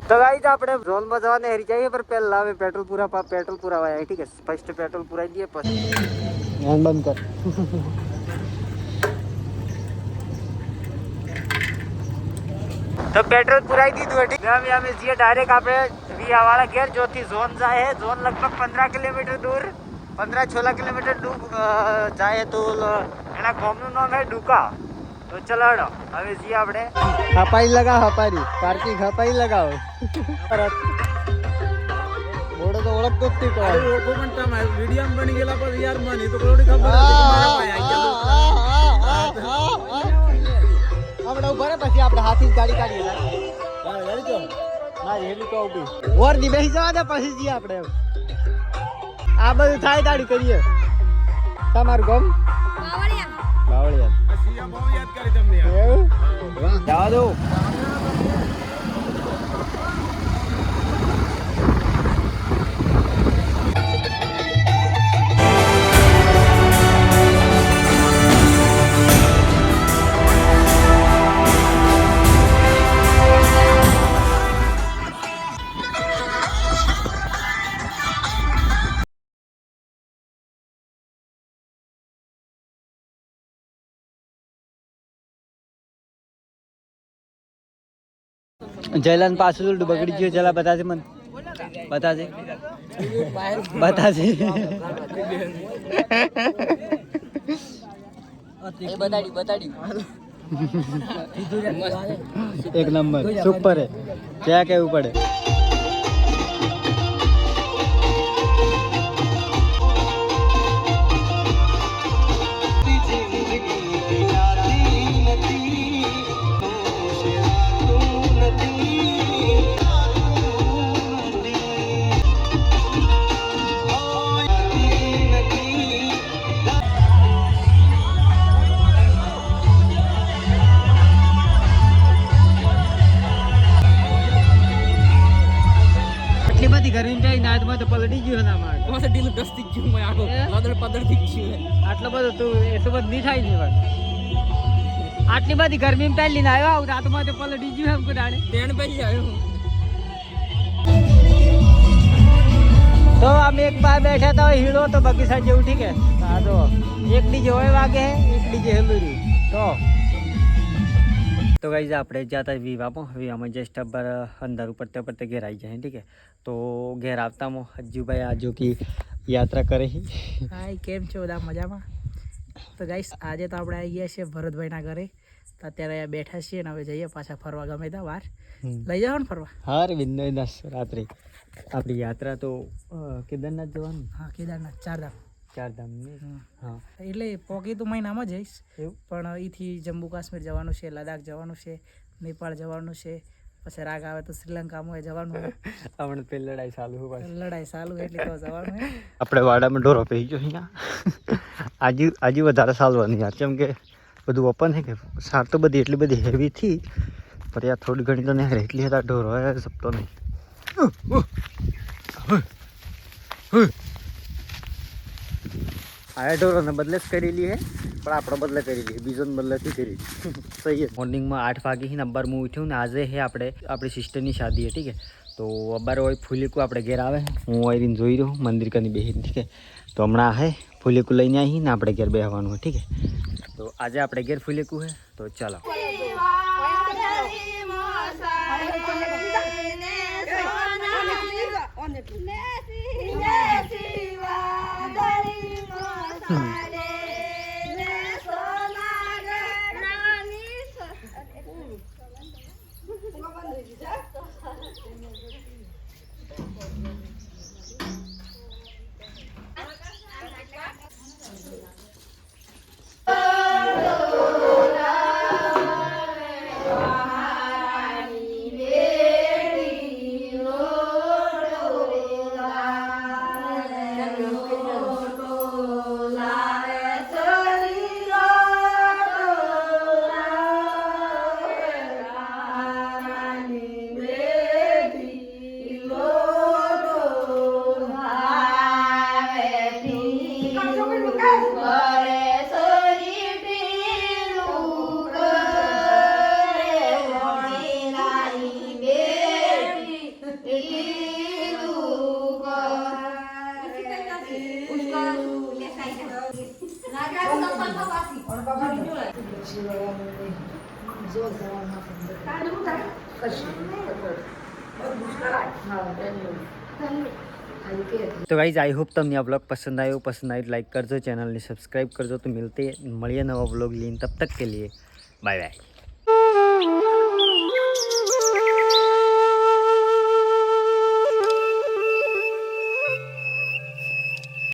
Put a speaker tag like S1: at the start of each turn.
S1: तो गाइस આપણે ઝોન માં જવાને હરી જઈએ પર પહેલા હવે પેટ્રોલ પૂરાવાય ઠીક છે ફર્સ્ટ પેટ્રોલ પૂરાઈ દઈએ પછી ધ્યાન બંધ કર तो पेट्रोल पुराई દીધું હતી હવે અમે જઈએ ડાયરેક્ટ આપણે વિયાવાળા ઘેર જોથી ઝોન જાય છે ઝોન લગભગ 15 કિલોમીટર દૂર 15-16 કિલોમીટર દૂર જાય તો એના ગામનું નામ છે ડુકા તો ચલો હવે જઈએ આપણે હપાઈ લગાવ હપારી પાર્કિંગ હપાઈ લગાવ બોડો તો ઓળખતો જ તું
S2: અરે ઓકો પણ તમે વિડિયો બની ગયેલા પર યાર મને તો થોડી ખબર હતી મારા પાસે આવી ગયો
S1: આપણે ઉભા રહે પછી આપણે હાથી ગાડી કાઢીએ
S2: હા ગાડી તો
S1: ના હેલી તો ઉભી ઓર ની બેસી જવા દે પછી જઈએ આપણે આ બધું થાય ગાડી કરીએ તમારું ગામ બાવળિયા
S2: સિયા બહુ યાદ કરી તમને યાર
S1: એવું જવા દો જયલાન પાછું ઉલટું બગડી ગયું જલા બતાજે મને બતાજે એક નંબર સુપર હે ક્યાં કેવું પડે ગરમી થાય નાદમાં તો પલટી ગયો ના માર
S2: તો ડીલ દસ્તી ગયું મે આખો લદડ પદડથી ગયું
S1: આટલો બધો તું એટલું બધું નહીં થાય ને પણ આટલી બધી ગરમીમાં પહેલી ને આવ્યો રાતમાં તો પલટી ગયું એમ કુદાણે
S2: તેણ પહેલી આવ્યો
S1: તો અમે એક બાર બેઠા હતા હીરો તો બગીચા જેવું ઠીક હે આ જો એક ડીજે હોય વાગે હે એક ડીજે હેલું રહ્યું તો ગાઈઝ આપણે જતા વિવામાં જસ્ટ અબર અંદર પડતે ઘેર આવી જાય ઠીક હે તો ઘેર આવતામાં હજુભાઈ આજુ की યાત્રા કરે
S3: હાય કેમ છો બધા મજામાં તો ગાઈસ આજે તો આપણે આવી ગયા છીએ ભરતભાઈના ઘરે તો અત્યારે અહીંયા બેઠા છીએ ને હવે જઈએ પાછા ફરવા ગમે ત્યાં વાર લઈ જાઓ ને ફરવા
S1: હા રે બિંદાસ રાત્રે આપણી યાત્રા તો કેદારનાથ જવાનું
S3: હા કેદારનાથ ચારધામ
S1: હા
S3: એટલે પોકી તો મહિનામાં જઈશ
S1: એવું
S3: પણ અહીંથી જમ્મુ કાશ્મીર જવાનું છે લદાખ જવાનું છે નેપાળ જવાનું છે પછી રાગ આવે તો શ્રીલંકામાં જવાનું
S1: હમણાં પેલી લડાઈ ચાલુ
S3: એટલે તો જવાનું હે
S1: આપણે વાડામાં ઢોરો પહી ગયો અહીંયા આજે વધારે ચાલવાનું યાર કેમ કે બધું ઓપન છે કે સાર તો બધી એટલી બધી હેવી થી પણ યાર થોડી ઘણી તો નહીં એટલી હતા ઢોરો સપતો નહીં આ ઢોરોને બદલે જ કરેલી હે પણ આપણો બદલે કરેલી બીજો બદલેથી કરેલી સહી છે મોર્નિંગમાં 8 વાગે ही નંબર હું ઉઠ્યું ને આજે હે આપણે આપણી સિસ્ટરની શાદી હે ઠીક હે તો અબાર હોય ફૂલીકું આપણે ઘેર આવે હું આવીને જોઈ રહ્યો મંદિર કની બેહીને ઠીક હે તો હમણાં હે ફૂલીકું લઈને આવી ને આપણે ઘેર બેહવાનું હોય ઠીક હે તો આજે આપણે ઘેર ફૂલીકું હે તો ચાલો तो गाइज आई होप તમને આ ब्लॉग पसंद आयो लाइक करजो चैनल ने सब्सक्राइब करजो तो मिलते મળીએ નવા ब्लॉग લઈને तब तक के लिए बाय बाय।